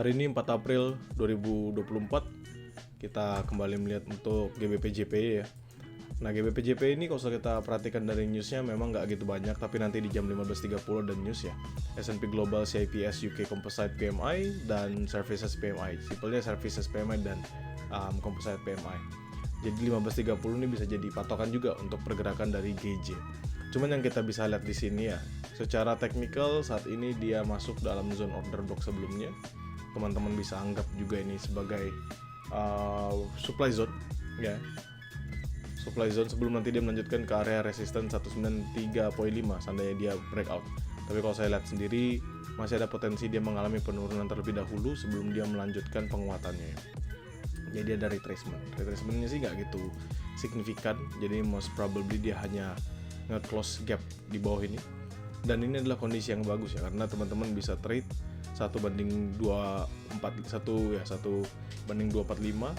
Hari ini 4 April 2024 kita kembali melihat untuk GBP/JPY ya. Nah, GBP/JPY ini kalau kita perhatikan dari newsnya memang nggak gitu banyak, tapi nanti di jam 15.30 ada news ya. S&P Global CIPS UK Composite PMI dan Services PMI. Simpelnya Services PMI dan Composite PMI. Jadi 15.30 ini bisa jadi patokan juga untuk pergerakan dari GJ. Cuman yang kita bisa lihat di sini ya, secara teknikal saat ini dia masuk dalam zone order block sebelumnya. Teman-teman bisa anggap juga ini sebagai supply zone ya. Supply zone sebelum nanti dia melanjutkan ke area resistance 193.5 seandainya dia breakout. Tapi kalau saya lihat sendiri masih ada potensi dia mengalami penurunan terlebih dahulu sebelum dia melanjutkan penguatannya ya. Jadi ada retracement. Retracementnya sih nggak gitu signifikan. Jadi most probably dia hanya nge-close gap di bawah ini. Dan ini adalah kondisi yang bagus ya, karena teman-teman bisa trade 1:245.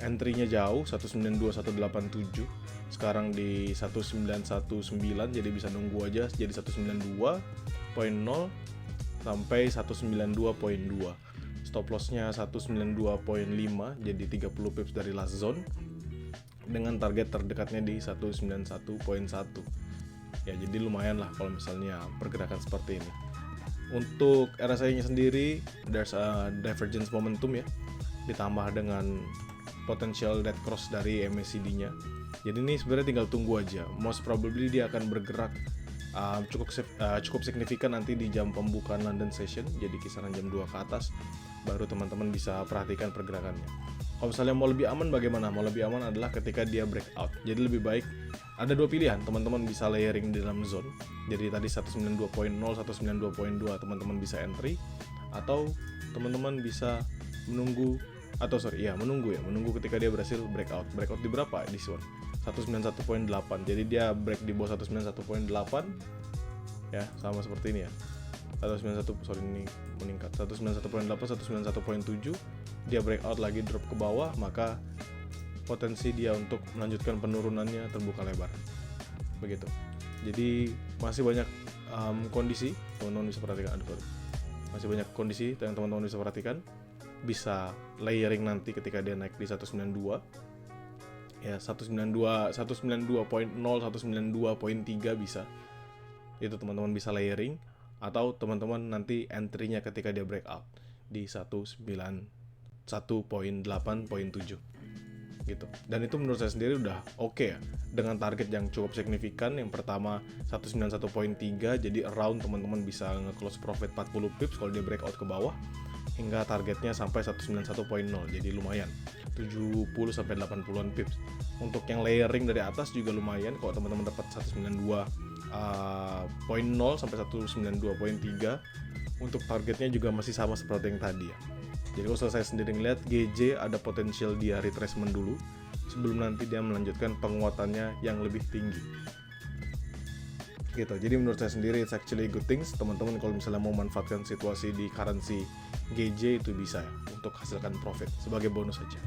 Entry-nya jauh 192.187. Sekarang di 1919, jadi bisa nunggu aja jadi 192.0 sampai 192.2. Stop loss-nya 192.5, jadi 30 pips dari last zone, dengan target terdekatnya di 191.1. Ya, jadi lumayan lah kalau misalnya pergerakan seperti ini. Untuk RSI-nya sendiri, there's a divergence momentum ya, ditambah dengan potential dead cross dari MACD-nya. Jadi ini sebenarnya tinggal tunggu aja. Most probably dia akan bergerak cukup signifikan nanti di jam pembukaan London session, jadi kisaran jam 2 ke atas baru teman-teman bisa perhatikan pergerakannya. Kalau misalnya mau lebih aman bagaimana? Mau lebih aman adalah ketika dia breakout. Jadi lebih baik ada dua pilihan, teman-teman bisa layering di dalam zone. Jadi tadi 192.0, 192.2 teman-teman bisa entry, atau teman-teman bisa menunggu ketika dia berhasil breakout. Breakout di berapa? Di zone 191.8. Jadi dia break di bawah 191.8 ya, sama seperti ini ya. 191, ini meningkat 191.8, 191.7. Dia breakout lagi, drop ke bawah, maka potensi dia untuk melanjutkan penurunannya terbuka lebar. Begitu. Jadi masih banyak kondisi teman-teman bisa perhatikan. Masih banyak kondisi yang teman-teman bisa perhatikan. Bisa layering nanti ketika dia naik di 192. Ya, 192.0, 192.3 bisa. Itu teman-teman bisa layering, atau teman-teman nanti entry-nya ketika dia breakout di 191.8.7 gitu. Dan itu menurut saya sendiri udah oke ya, dengan target yang cukup signifikan. Yang pertama 191.3, jadi around teman-teman bisa nge-close profit 40 pips kalau dia breakout ke bawah, hingga targetnya sampai 191.0, jadi lumayan 70 sampai 80-an pips. Untuk yang layering dari atas juga lumayan, kalau teman-teman dapat 192.0 sampai 192.3, untuk targetnya juga masih sama seperti yang tadi ya. Jadi kalau saya sendiri ngeliat GJ ada potensial dia retracement dulu sebelum nanti dia melanjutkan penguatannya yang lebih tinggi gitu. Jadi menurut saya sendiri it's actually good things. Teman-teman kalau misalnya mau manfaatkan situasi di currency GJ itu bisa ya, untuk hasilkan profit sebagai bonus saja.